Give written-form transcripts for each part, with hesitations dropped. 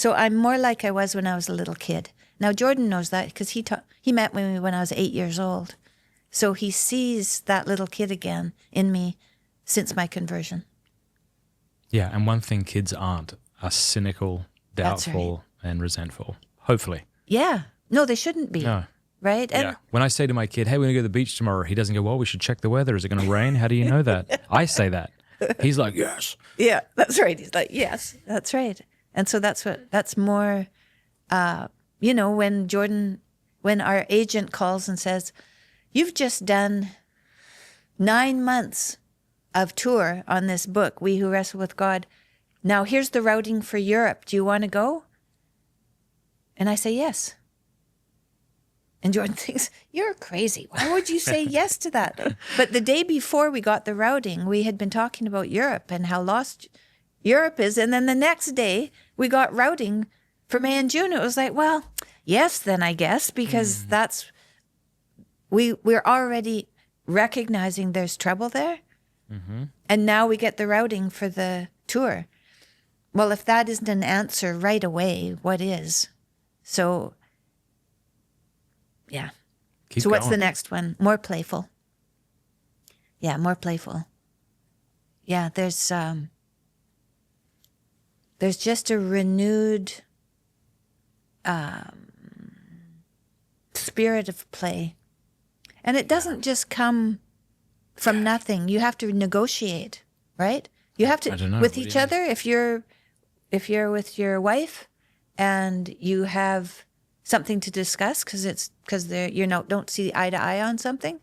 So I'm more like I was when I was a little kid. Now, Jordan knows that because he met me when I was 8 years old. So he sees that little kid again in me since my conversion. Yeah, and one thing kids aren't are cynical, doubtful, and resentful. Hopefully. Yeah. No, they shouldn't be. No. Right? And yeah. When I say to my kid, hey, we're going to go to the beach tomorrow, he doesn't go, well, we should check the weather. Is it going to rain? How do you know that? I say that. He's like, yes. Yeah, that's right. He's like, yes, that's right. And so that's more, when our agent calls and says, you've just done 9 months of tour on this book, We Who Wrestle with God. Now here's the routing for Europe. Do you want to go? And I say, yes. And Jordan thinks, you're crazy. Why would you say yes to that? But the day before we got the routing, we had been talking about Europe and how lost Europe is. And then the next day we got routing for May and June. It was like, well, yes, then I guess, because we're already recognizing there's trouble there. Mm-hmm. And now we get the routing for the tour. Well, if that isn't an answer right away, what is? So, yeah. Keep so what's going. the next one? More playful. Yeah, more playful. Yeah, there's just a renewed spirit of play. And it doesn't just come from nothing. You have to negotiate, right? You have to with each other. If you're with your wife and you have something to discuss because don't see eye to eye on something,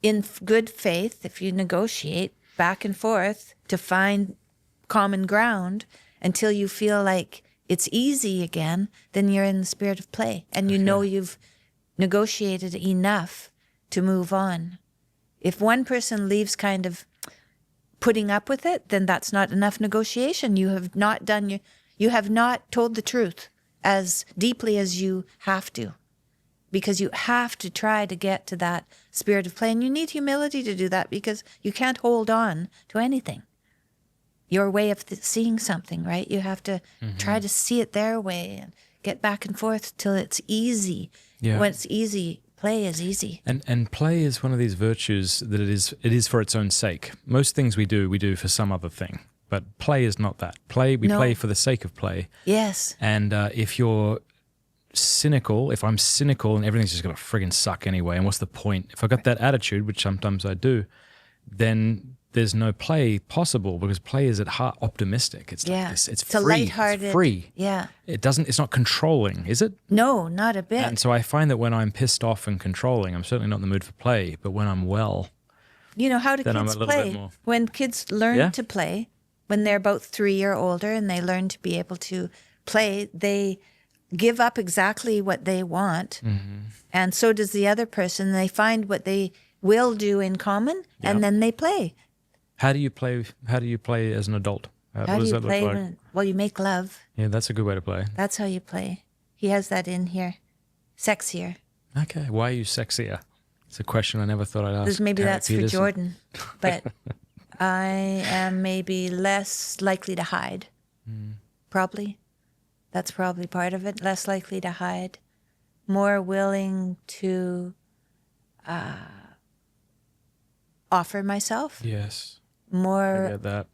in good faith, if you negotiate back and forth to find common ground until you feel like it's easy again, then you're in the spirit of play and you know you've negotiated enough to move on. If one person leaves kind of putting up with it, then that's not enough negotiation. You have not told the truth as deeply as you have to, because you have to try to get to that spirit of play. And you need humility to do that because you can't hold on to anything. Your way of seeing something, right? You have to try to see it their way and get back and forth till it's easy. Yeah. When it's easy, play is easy. And play is one of these virtues that it is for its own sake. Most things we do for some other thing. But play is not that. Play play for the sake of play. Yes. And if you're cynical, if I'm cynical and everything's just going to friggin' suck anyway, and what's the point? If I got that attitude, which sometimes I do, then there's no play possible, because play is at heart optimistic. It's like this. It's free. Lighthearted. It's free. Yeah. It's not controlling, is it? No, not a bit. And so I find that when I'm pissed off and controlling, I'm certainly not in the mood for play. But when I'm well, how do kids play? When kids learn to play, when they're about 3 or older and they learn to be able to play, they give up exactly what they want. Mm-hmm. And so does the other person. They find what they will do in common, and then they play. How do you play? How do you play as an adult? How do you play? Well, you make love. Yeah, that's a good way to play. That's how you play. He has that in here. Sexier. Okay. Why are you sexier? It's a question I never thought I'd ask. Maybe Harry that's Peterson. For Jordan. But I am maybe less likely to hide. Probably. That's probably part of it. Less likely to hide. More willing to offer myself. Yes. More. I get that.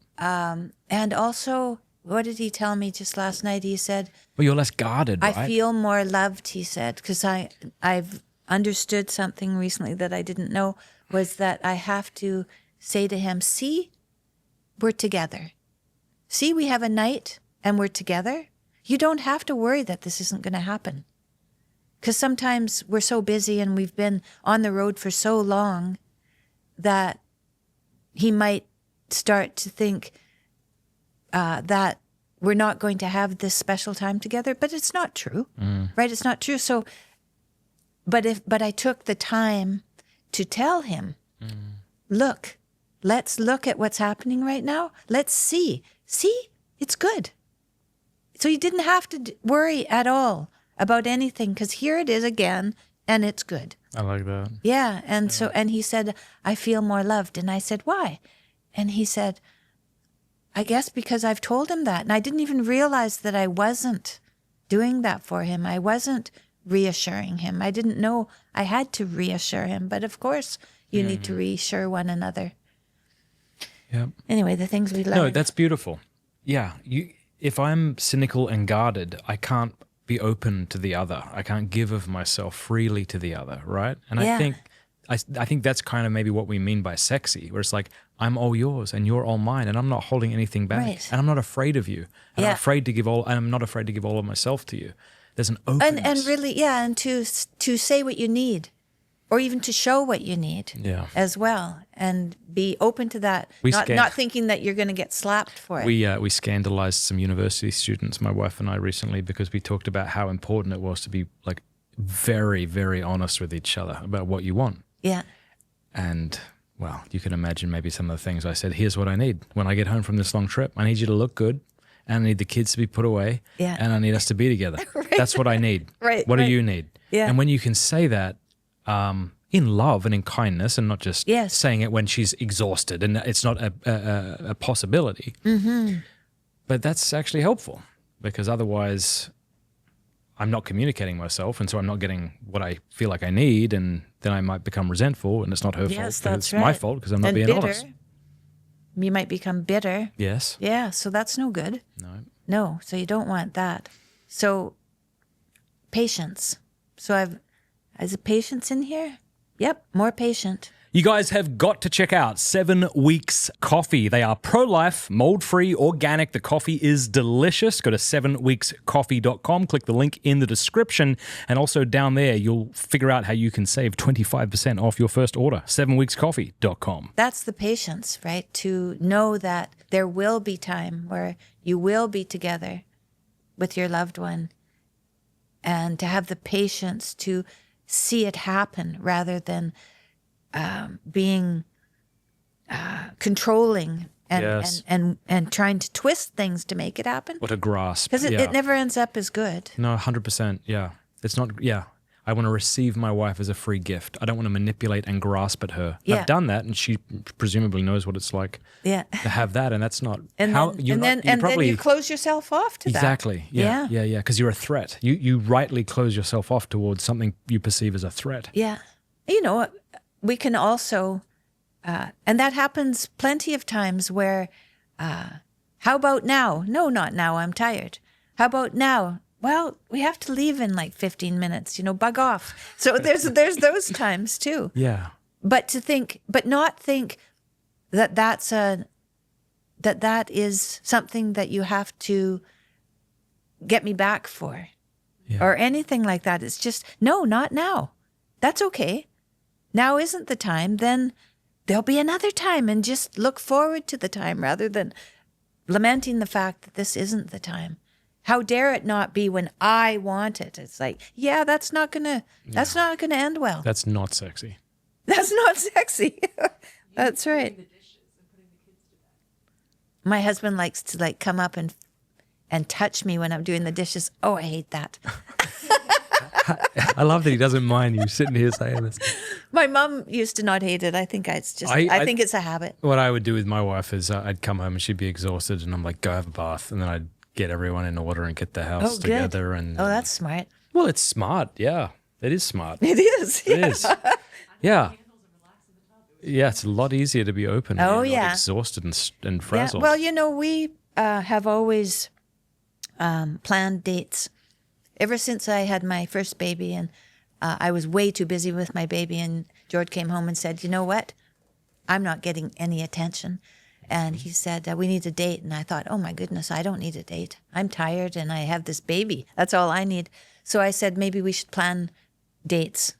And also, what did he tell me just last night? He said, well, you're less guarded, right? I feel more loved, he said, because I've understood something recently that I didn't know, was that I have to say to him, see, we're together. See, we have a night and we're together. You don't have to worry that this isn't going to happen. Because sometimes we're so busy and we've been on the road for so long that he might start to think that we're not going to have this special time together, but it's not true, right? It's not true. So, but I took the time to tell him, look, let's look at what's happening right now. Let's see, it's good. So you didn't have to worry at all about anything, because here it is again, and it's good. I like that. Yeah, and so, and he said, I feel more loved. And I said, why? And he said, I guess because I've told him that. And I didn't even realize that I wasn't doing that for him. I wasn't reassuring him. I didn't know I had to reassure him. But of course, you need to reassure one another. Yeah. Anyway, the things we learn. No, that's beautiful. Yeah. If I'm cynical and guarded, I can't be open to the other. I can't give of myself freely to the other, right? And Yeah. I think that's kind of maybe what we mean by sexy, where it's like, I'm all yours and you're all mine, and I'm not holding anything back. Right. And I'm not afraid of you. And Yeah. I'm not afraid to give all of myself to you. There's an openness. And really, and to say what you need, or even to show what you need, Yeah. as well, and be open to that. Not thinking that you're going to get slapped for it. We scandalized some university students, my wife and I, recently, because we talked about how important it was to be like very, very honest with each other about what you want. Yeah. And well, you can imagine maybe some of the things I said. Here's what I need when I get home from this long trip. I need you to look good, and I need the kids to be put away, Yeah. and I need us to be together. Right. That's what I need. Right, What right. do you need? Yeah. And when you can say that in love and in kindness, and not just Yes. saying it when she's exhausted, and it's not a possibility. Mm-hmm. But that's actually helpful, because otherwise I'm not communicating myself, and so I'm not getting what I feel like I need, and then I might become resentful, and it's not her fault, Yes, but that's it's right. my fault because I'm not And being bitter. honest. You might become bitter. Yes. Yeah, so that's no good. No. No, so you don't want that. So patience. So is it patience in here? Yep, more patient. You guys have got to check out 7 Weeks Coffee. They are pro-life, mold-free, organic. The coffee is delicious. Go to 7weekscoffee.com. Click the link in the description. And also down there, you'll figure out how you can save 25% off your first order. 7weekscoffee.com. That's the patience, right? To know that there will be time where you will be together with your loved one, and to have the patience to see it happen rather than being controlling and, Yes. and trying to twist things to make it happen. What a grasp. Because Yeah. it never ends up as good. No, 100%. Yeah. It's not, yeah. I want to receive my wife as a free gift. I don't want to manipulate and grasp at her. Yeah. I've done that, and she presumably knows what it's like Yeah. to have that, and that's not And how then, then you close yourself off to that. Exactly. Yeah. Because you're a threat. You rightly close yourself off towards something you perceive as a threat. Yeah. You know, we can also, and that happens plenty of times where, how about now? No, not now. I'm tired. How about now? Well, we have to leave in like 15 minutes, bug off. So there's those times too. Yeah. But not think that that is something that you have to get me back for, Yeah. or anything like that. It's just, no, not now. That's okay. Now isn't the time. Then there'll be another time, and just look forward to the time rather than lamenting the fact that this isn't the time. How dare it not be when I want it? It's like, yeah, that's not gonna end well. That's not sexy. That's not sexy. That's right. My husband likes to come up and touch me when I'm doing the dishes. Oh, I hate that. I love that he doesn't mind you sitting here saying this. My mom used to not hate it. I think I think it's a habit. What I would do with my wife is I'd come home and she'd be exhausted, and I'm like, go have a bath, and then I'd get everyone in order and get the house together. Good. And Oh, that's smart. well, it's smart. Yeah, it is smart. It is. It is. Yeah. Yeah, it's a lot easier to be open. Oh, when you're not yeah. exhausted and Yeah. frazzled. Well, we have always planned dates ever since I had my first baby, and I was way too busy with my baby, and George came home and said, you know what? I'm not getting any attention. And he said, we need a date. And I thought, oh my goodness, I don't need a date. I'm tired and I have this baby. That's all I need. So I said, maybe we should plan dates.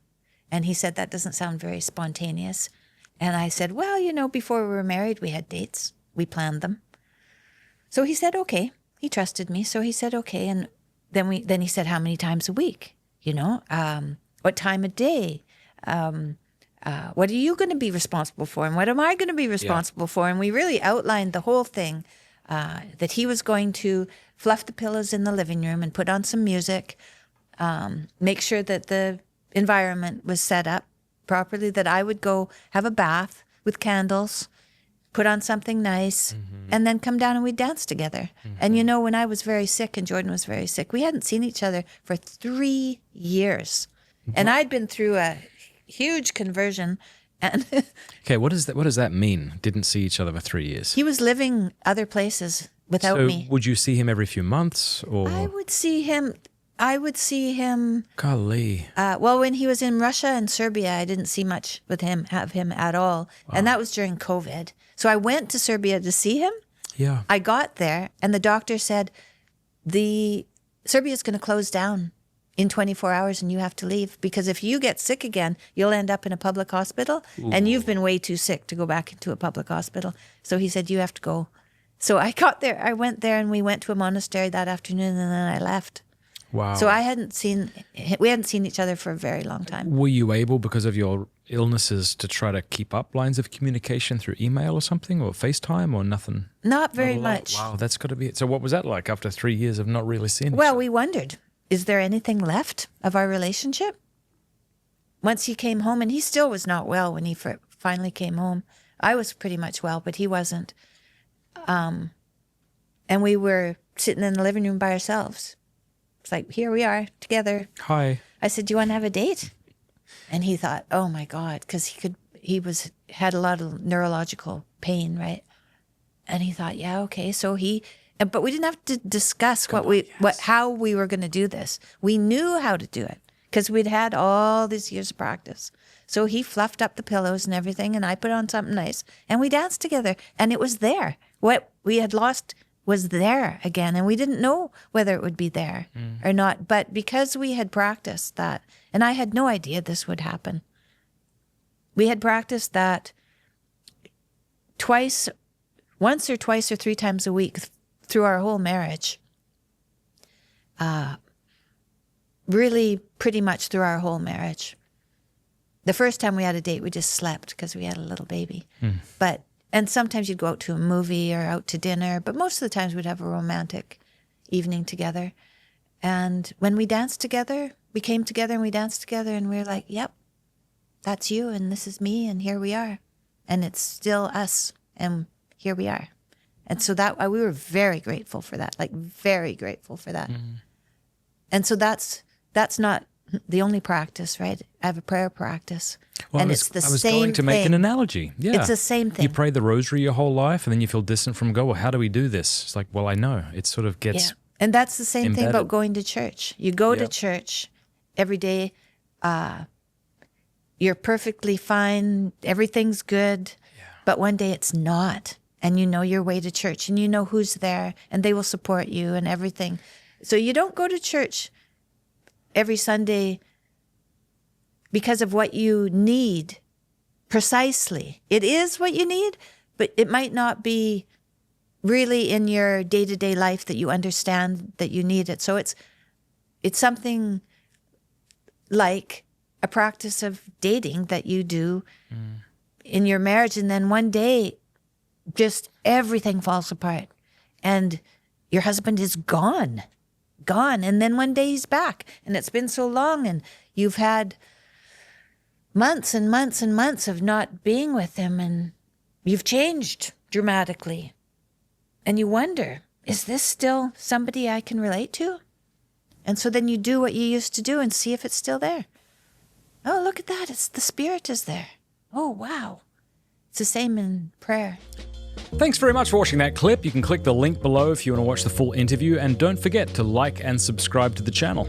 And he said, that doesn't sound very spontaneous. And I said, well, before we were married, we had dates. We planned them. So he said, okay. He trusted me. So he said, okay. And then he said, how many times a week? What time of day? What are you going to be responsible for? And what am I going to be responsible for? And we really outlined the whole thing, that he was going to fluff the pillows in the living room and put on some music, make sure that the environment was set up properly, that I would go have a bath with candles, put on something nice, and then come down and we'd dance together. And you know, when I was very sick and Jordan was very sick, we hadn't seen each other for 3 years. And I'd been through a huge conversion. And Okay, what does that mean? Didn't see each other for 3 years. he was living other places without So me. would you see him every few months or? I would see him. Golly. Well, when he was in Russia and Serbia, I didn't see much with him, have him at all. And that was during COVID. So I went to Serbia to see him. Yeah. I got there and the doctor said, Serbia's going to close down in 24 hours and you have to leave because if you get sick again, you'll end up in a public hospital and you've been way too sick to go back into a public hospital. So he said, you have to go. So I got there, I went there and we went to a monastery that afternoon and then I left. Wow. So we hadn't seen each other for a very long time. Were you able, because of your illnesses, to try to keep up lines of communication through email or something, or FaceTime, or nothing? Not very Not a lot? much. Wow, that's got to be it. So what was that like after 3 years of not really seeing each Well, other? we wondered, is there anything left of our relationship? Once he came home, and he still was not well when he finally came home. I was pretty much well, but he wasn't. And we were sitting in the living room by ourselves. It's like, here we are together. Hi. I said, do you want to have a date? And he thought, oh my God, because had a lot of neurological pain, right? And he thought, yeah, okay. So but we didn't have to discuss how we were going to do this. We knew how to do it because we'd had all these years of practice. So he fluffed up the pillows and everything, and I put on something nice, and we danced together, and it was there. What we had lost was there again, and we didn't know whether it would be there or not. But because we had practiced that, and I had no idea this would happen, we had practiced that once or twice or 3 times a week through our whole marriage. Really pretty much through our whole marriage. The first time we had a date, we just slept because we had a little baby. And sometimes you'd go out to a movie or out to dinner, but most of the times we'd have a romantic evening together. And when we danced together, we came together and we danced together and we were like, yep, that's you and this is me and here we are. And it's still us and here we are. And so we were very grateful for that, like very grateful for that. And so that's not the only practice, right? I have a prayer practice. Well, and I it's the was same going to make thing. an analogy. Yeah. It's the same thing. You pray the rosary your whole life and then you feel distant from God. Well, how do we do this? It's like, well, I know. It sort of gets And that's the same thing about embedded. going to church. You go to church every day. You're perfectly fine. Everything's good. But one day it's not. And you know your way to church and you know who's there and they will support you and everything. So you don't go to church every Sunday because of what you need precisely. It is what you need, but it might not be really in your day-to-day life that you understand that you need it. So it's something like a practice of dating that you do in your marriage, and then one day just everything falls apart and your husband is gone. And then one day he's back and it's been so long and you've had months and months and months of not being with him and you've changed dramatically. And you wonder, is this still somebody I can relate to? And so then you do what you used to do and see if it's still there. Oh, look at that. The spirit is there. Oh, wow. It's the same in prayer. Thanks very much for watching that clip. You can click the link below if you want to watch the full interview, and don't forget to like and subscribe to the channel.